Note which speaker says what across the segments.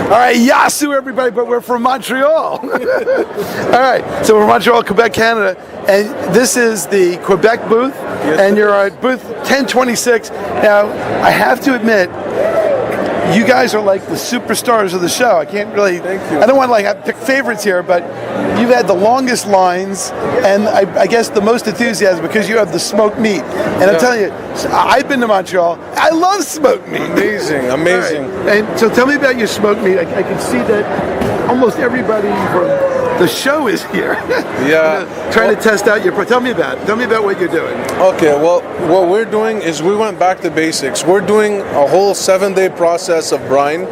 Speaker 1: All right, Yasu, everybody, but we're from Montreal. All right, so we're Montreal, Quebec, Canada, and this is the Quebec booth, and you're at booth 1026. Now, I have to admit, you guys are like the superstars of the show. I can't really.
Speaker 2: Thank you.
Speaker 1: I don't want to like pick favorites here, but you've had the longest lines, and I guess the most enthusiasm because you have the smoked meat. And I'm telling you, I've been to Montreal. I love smoked meat.
Speaker 2: Amazing.
Speaker 1: Right. And so, tell me about your smoked meat. I can see that almost everybody from the show is here.
Speaker 2: Yeah.
Speaker 1: Trying to test out your. Tell me about it. Tell me about what you're doing.
Speaker 2: Okay, well, what we're doing is we went back to basics. We're doing a whole 7-day process of brine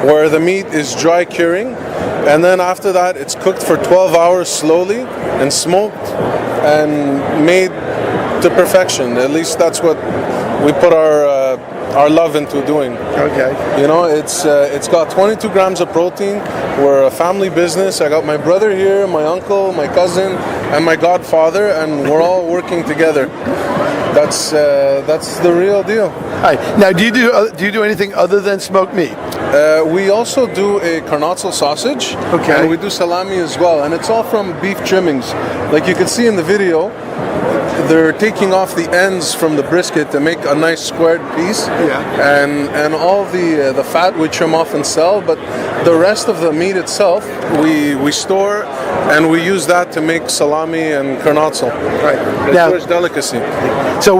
Speaker 2: where the meat is dry curing, and then after that it's cooked for 12 hours slowly and smoked and made to perfection. At least that's what we put our love into doing.
Speaker 1: Okay.
Speaker 2: You know, it's got 22 grams of protein. We're a family business. I got my brother here, my uncle, my cousin, and my godfather, and we're all working together. That's the real deal.
Speaker 1: All right. Now, do you do anything other than smoked meat?
Speaker 2: We also do a carnazzo sausage,
Speaker 1: Okay.
Speaker 2: and we do salami as well, and it's all from beef trimmings. Like you can see in the video, they're taking off the ends from the brisket to make a nice squared piece.
Speaker 1: Yeah.
Speaker 2: And all the fat we trim off and sell, but the rest of the meat itself we store, and we use that to make salami and carnazzo.
Speaker 1: Right.
Speaker 2: It's
Speaker 1: Now,
Speaker 2: Jewish delicacy.
Speaker 1: so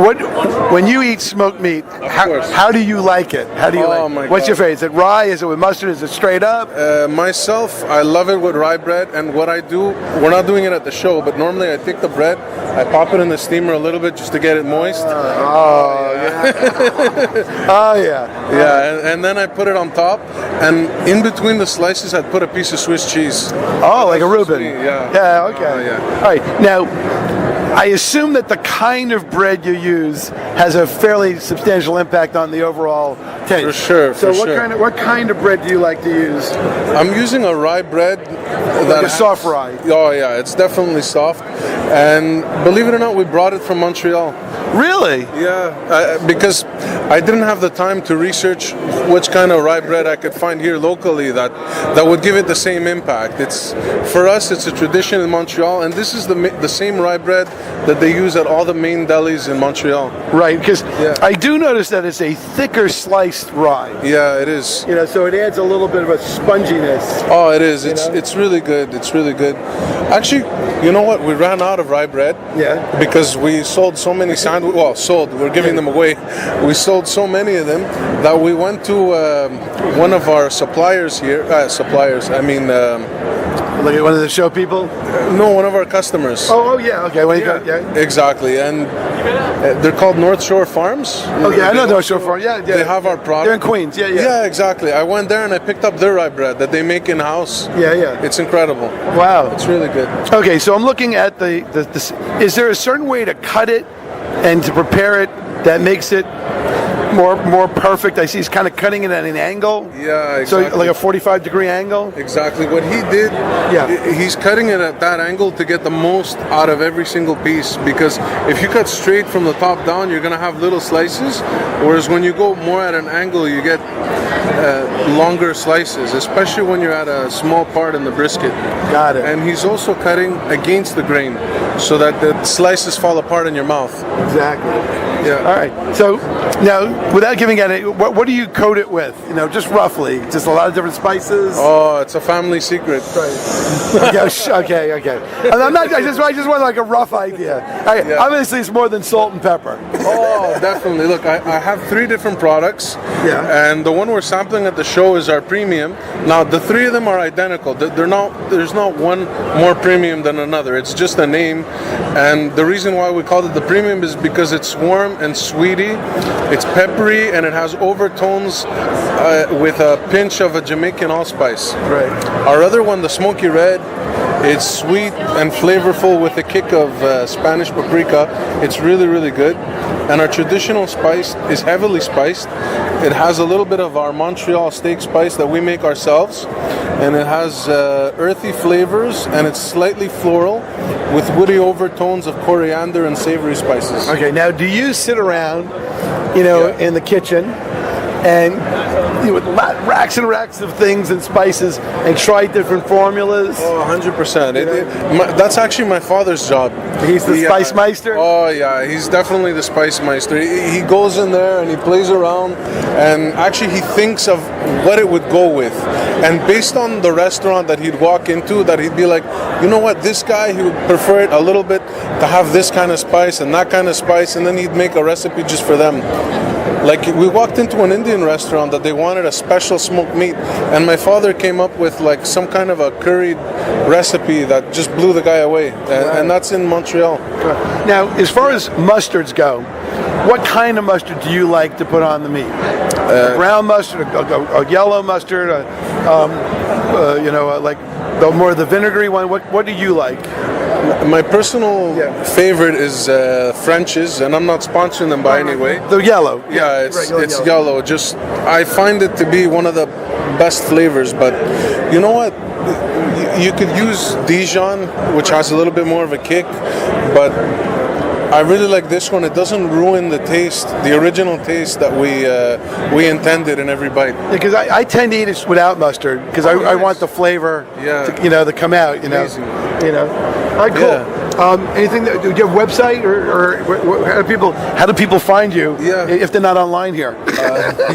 Speaker 1: when you eat smoked meat, how do you like it? How do you
Speaker 2: Oh,
Speaker 1: like
Speaker 2: my
Speaker 1: it? What's
Speaker 2: God.
Speaker 1: your favorite? Is it rye? Is it with mustard? Is it straight up?
Speaker 2: Myself, I love it with rye bread, and what I do, we're not doing it at the show, but normally I take the bread, I pop it in the steamer a little bit just to get it moist.
Speaker 1: Oh yeah. Oh yeah.
Speaker 2: Yeah, and then I put it on top, and in between the slices, I'd put a piece of Swiss cheese.
Speaker 1: Oh, like a Reuben.
Speaker 2: Sweet, yeah.
Speaker 1: Yeah. Okay.
Speaker 2: Yeah.
Speaker 1: All right. Now, I assume that the kind of bread you use has a fairly substantial impact on the overall taste.
Speaker 2: For sure.
Speaker 1: So
Speaker 2: for sure.
Speaker 1: what kind of bread do you like to use?
Speaker 2: I'm using a rye bread.
Speaker 1: Like a soft rye.
Speaker 2: Oh yeah, it's definitely soft. And believe it or not, we brought it from Montreal.
Speaker 1: Really?
Speaker 2: Yeah, because I didn't have the time to research which kind of rye bread I could find here locally that would give it the same impact. For us, it's a tradition in Montreal, and this is the same rye bread that they use at all the main delis in Montreal.
Speaker 1: Right, because
Speaker 2: Yeah.
Speaker 1: I do notice that it's a thicker sliced rye.
Speaker 2: Yeah, it is.
Speaker 1: You know, so it adds a little bit of a sponginess.
Speaker 2: Oh, it is.
Speaker 1: You know?
Speaker 2: It's really good. It's really good. Actually, you know what? We ran out of rye bread.
Speaker 1: Yeah.
Speaker 2: Because we sold so many sandwiches. Well, sold. We're giving them away. We sold so many of them that we went to one of our suppliers here.
Speaker 1: Like one of the show people?
Speaker 2: No, one of our customers.
Speaker 1: Oh yeah, okay. Well, yeah.
Speaker 2: Exactly, and they're called North Shore Farms.
Speaker 1: Okay, I know those show for. Yeah.
Speaker 2: They have our product.
Speaker 1: They're in Queens. Yeah.
Speaker 2: Yeah, exactly. I went there and I picked up their rye bread that they make in house.
Speaker 1: Yeah.
Speaker 2: It's incredible.
Speaker 1: Wow.
Speaker 2: It's really good.
Speaker 1: Okay, so I'm looking at the. Is there a certain way to cut it and to prepare it that makes it more perfect? I see he's kind of cutting it at an angle.
Speaker 2: Yeah, exactly.
Speaker 1: So like a 45-degree angle.
Speaker 2: Exactly. What he did, he's cutting it at that angle to get the most out of every single piece, because if you cut straight from the top down, you're going to have little slices, whereas when you go more at an angle, you get longer slices, especially when you're at a small part in the brisket.
Speaker 1: Got it.
Speaker 2: And he's also cutting against the grain so that the slices fall apart in your mouth.
Speaker 1: Exactly.
Speaker 2: Yeah.
Speaker 1: All right. So now, without giving any, what do you coat it with? You know, just roughly, just a lot of different spices.
Speaker 2: Oh, it's a family secret.
Speaker 1: Okay. I'm not. I just want like a rough idea. Obviously, it's more than salt and pepper.
Speaker 2: Oh, definitely. Look, I have 3 different products.
Speaker 1: Yeah.
Speaker 2: And the one we're sampling at the show is our premium. Now, the 3 of them are identical. There's not one more premium than another. It's just a name. And the reason why we called it the premium is because it's warm and sweety. It's peppery, and it has overtones with a pinch of a Jamaican allspice.
Speaker 1: Right.
Speaker 2: Our other one, the Smoky Red, it's sweet and flavorful with a kick of Spanish paprika. It's really, really good. And our traditional spice is heavily spiced. It has a little bit of our Montreal steak spice that we make ourselves. And it has earthy flavors, and it's slightly floral with woody overtones of coriander and savory spices.
Speaker 1: Okay, now do you sit around, in the kitchen and racks and racks of things and spices and try different formulas?
Speaker 2: Oh, 100%. That's actually my father's job.
Speaker 1: He's the spice meister?
Speaker 2: Oh, yeah. He's definitely the spice meister. He goes in there and he plays around, and actually he thinks of what it would go with. And based on the restaurant that he'd walk into, that he'd be like, you know what, this guy, he would prefer it a little bit to have this kind of spice and that kind of spice, and then he'd make a recipe just for them. Like, we walked into an Indian restaurant that they wanted a special smoked meat, and my father came up with like some kind of a curried recipe that just blew the guy away, and that's in Montreal.
Speaker 1: Now, as far as mustards go, what kind of mustard do you like to put on the meat? A brown mustard, a yellow mustard, like more the vinegary one. What do you like?
Speaker 2: My personal favorite is French's, and I'm not sponsoring them by any way.
Speaker 1: The yellow.
Speaker 2: Yeah, it's yellow. Just, I find it to be one of the best flavors. But you know what? You could use Dijon, which has a little bit more of a kick, but I really like this one. It doesn't ruin the taste, the original taste that we intended in every bite.
Speaker 1: Because I tend to eat it without mustard because I want the flavor to come out.
Speaker 2: Amazing.
Speaker 1: All right, cool.
Speaker 2: Yeah.
Speaker 1: Anything? Do you have a website or how do people find you?
Speaker 2: Yeah.
Speaker 1: If they're not online here.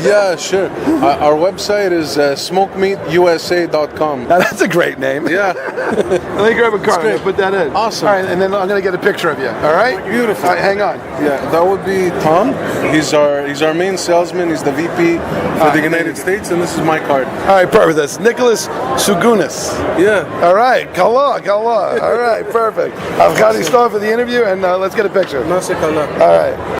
Speaker 2: Yeah, sure. Our website is smokemeatusa.com.
Speaker 1: Now that's a great name.
Speaker 2: Yeah.
Speaker 1: Let me grab a card. I'm gonna put that in.
Speaker 2: Awesome.
Speaker 1: All right, and then I'm gonna get a picture of you. All right.
Speaker 2: Beautiful.
Speaker 1: All right, hang on.
Speaker 2: Yeah, that would be Tom. He's our main salesman. He's the VP for the United States, and this is my card.
Speaker 1: All right, perfect. That's Nicolas Sigounis.
Speaker 2: Yeah.
Speaker 1: All right, kala. All right, perfect. I've got his stuff for the interview, and let's get a picture.
Speaker 2: Nasa kala.
Speaker 1: All right.